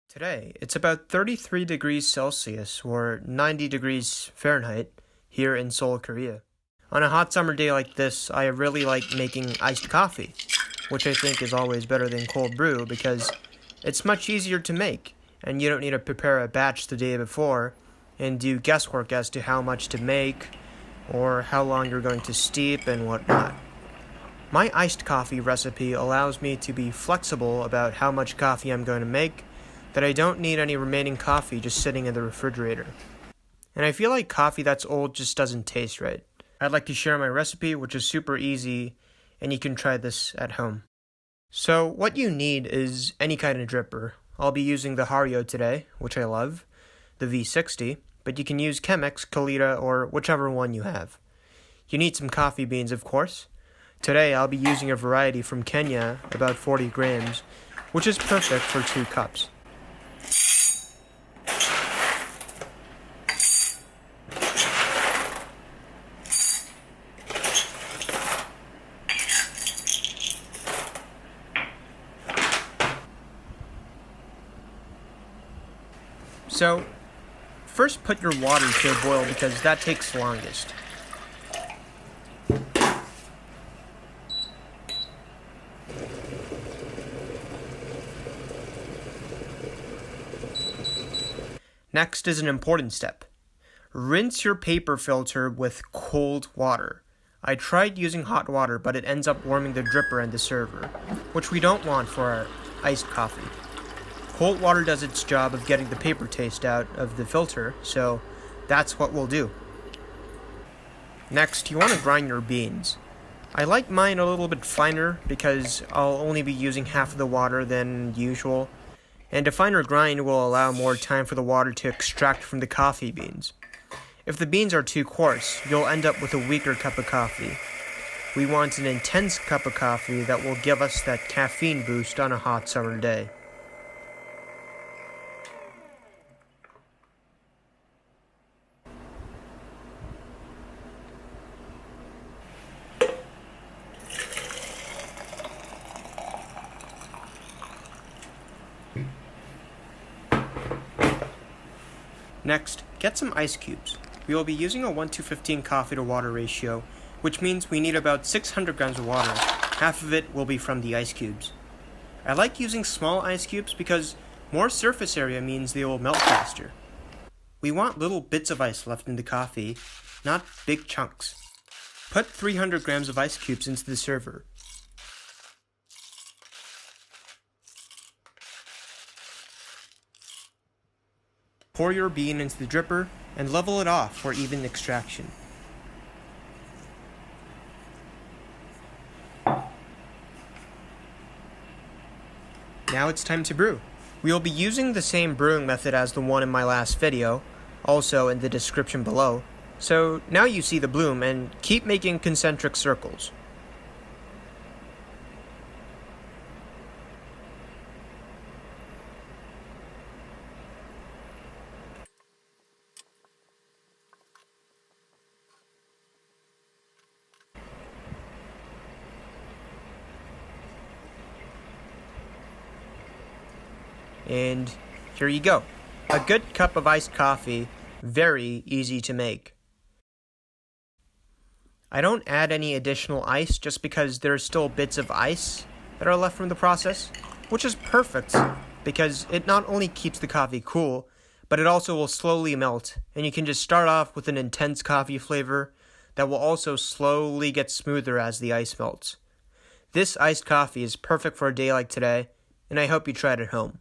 Today, it's about 33 degrees Celsius or 90 degrees Fahrenheit here in Seoul, Korea. On a hot summer day like this, I really like making iced coffee, which I think is always better than cold brew because it's much easier to make and you don't need to prepare a batch the day before and do guesswork as to how much to make or how long you're going to steep and whatnot. My iced coffee recipe allows me to be flexible about how much coffee I'm going to make, that I don't need any remaining coffee just sitting in the refrigerator. And I feel like coffee that's old just doesn't taste right. I'd like to share my recipe, which is super easy, and you can try this at home. So what you need is any kind of dripper. I'll be using the Hario today, which I love, the V60, but you can use Chemex, Kalita, or whichever one you have. You need some coffee beans, of course. Today I'll be using a variety from Kenya, about 40 grams, which is perfect for 2 cups. So, first put your water to a boil because that takes longest. Next is an important step. Rinse your paper filter with cold water. I tried using hot water, but it ends up warming the dripper and the server, which we don't want for our iced coffee. Cold water does its job of getting the paper taste out of the filter, so that's what we'll do. Next, you want to grind your beans. I like mine a little bit finer because I'll only be using half of the water than usual, and a finer grind will allow more time for the water to extract from the coffee beans. If the beans are too coarse, you'll end up with a weaker cup of coffee. We want an intense cup of coffee that will give us that caffeine boost on a hot summer day. Next, get some ice cubes. We will be using a 1:15 coffee to water ratio, which means we need about 600 grams of water. Half of it will be from the ice cubes. I like using small ice cubes because more surface area means they will melt faster. We want little bits of ice left in the coffee, not big chunks. Put 300 grams of ice cubes into the server. Pour your bean into the dripper and level it off for even extraction. Now it's time to brew. We will be using the same brewing method as the one in my last video, also in the description below. So now you see the bloom and keep making concentric circles. And here you go. A good cup of iced coffee, very easy to make. I don't add any additional ice just because there are still bits of ice that are left from the process, which is perfect because it not only keeps the coffee cool, but it also will slowly melt, and you can just start off with an intense coffee flavor that will also slowly get smoother as the ice melts. This iced coffee is perfect for a day like today, and I hope you try it at home.